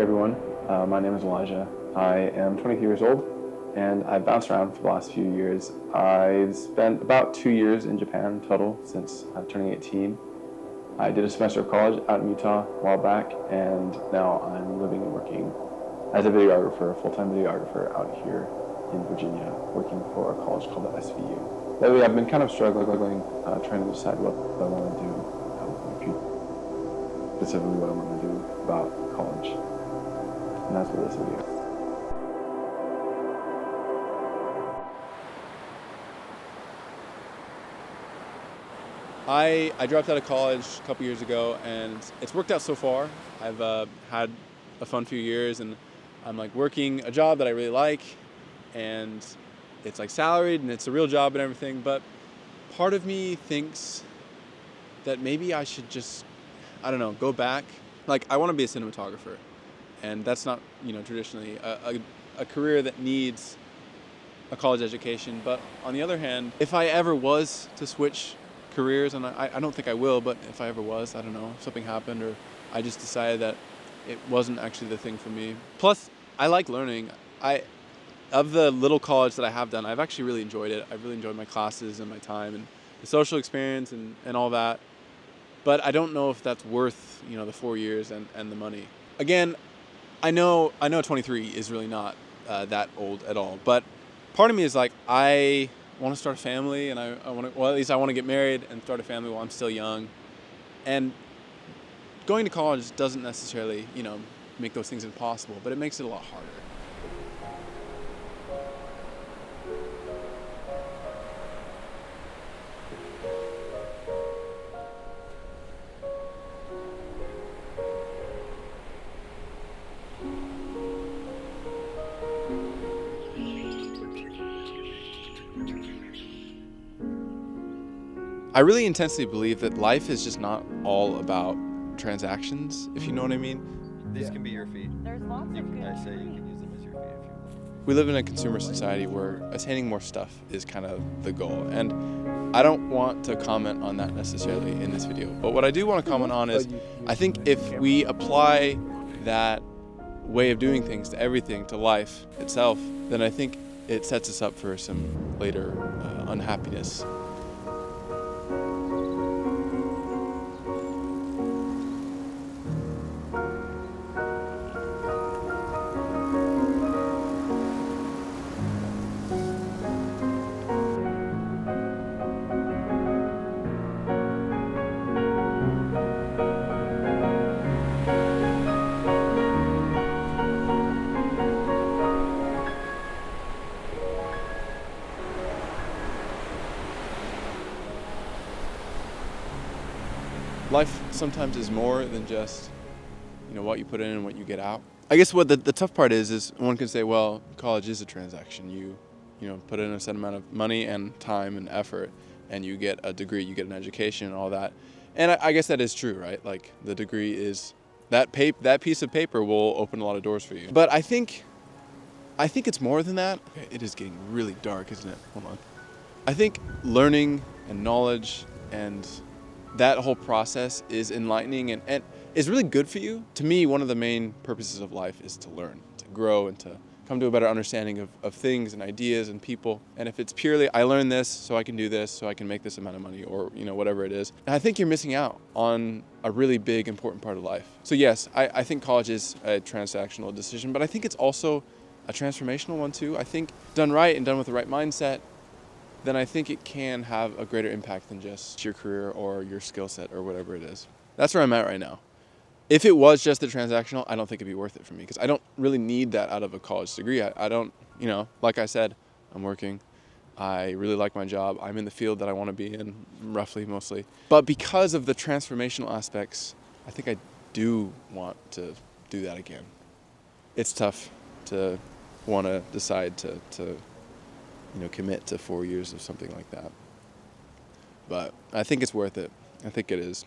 Hey everyone, my name is Elijah. I am 23 years old and I've bounced around for the last few years. I've spent about 2 years in Japan total since turning 18. I did a semester of college out in Utah a while back, and now I'm living and working as a videographer, a full-time videographer out here in Virginia, working for a college called the SVU. Lately I've been kind of struggling, trying to decide what I want to do with my future, specifically what I want to do about college. And that's what this video. I dropped out of college a couple years ago, and it's worked out so far. I've had a fun few years, and I'm like working a job that I really like, and it's like salaried and it's a real job and everything. But part of me thinks that maybe I should just, I don't know, go back. Like, I want to be a cinematographer, and that's not, traditionally a career that needs a college education. But on the other hand, if I ever was to switch careers, and I don't think I will, but if I ever was, I don't know, if something happened or I just decided that it wasn't actually the thing for me. Plus, I like learning. Of the little college that I have done, I've actually really enjoyed it. I've really enjoyed my classes and my time and the social experience and all that. But I don't know if that's worth, the 4 years and the money. Again, I know 23 is really not that old at all, but part of me is like, I want to start a family, and I want to, well, at least I want to get married and start a family while I'm still young. And going to college doesn't necessarily, make those things impossible, but it makes it a lot harder. I really intensely believe that life is just not all about transactions, if you know what I mean. These can be your feet. There's lots of good I say you trees. can use them as your feet if you want. We live in a consumer society where attaining more stuff is kind of the goal. And I don't want to comment on that necessarily in this video. But what I do want to comment on is, I think if we apply that way of doing things to everything, to life itself, then I think it sets us up for some later unhappiness. Life sometimes is more than just, what you put in and what you get out. I guess what the tough part is one can say, well, college is a transaction. You put in a set amount of money and time and effort, and you get a degree, you get an education and all that. And I guess that is true, right? Like, the degree is, that piece of paper will open a lot of doors for you. But I think it's more than that. Okay, it is getting really dark, isn't it? Hold on. I think learning and knowledge and that whole process is enlightening and is really good for you. To me, one of the main purposes of life is to learn, to grow, and to come to a better understanding of things and ideas and people. And if it's purely, I learned this so I can do this, so I can make this amount of money, or whatever it is, and I think you're missing out on a really big, important part of life. So yes, I think college is a transactional decision, but I think it's also a transformational one too. I think done right and done with the right mindset, then I think it can have a greater impact than just your career or your skill set or whatever it is. That's where I'm at right now. If it was just the transactional, I don't think it'd be worth it for me, because I don't really need that out of a college degree. I don't, like I said, I'm working. I really like my job. I'm in the field that I want to be in, roughly, mostly. But because of the transformational aspects, I think I do want to do that again. It's tough to want to decide to commit to 4 years of something like that. But I think it's worth it. I think it is.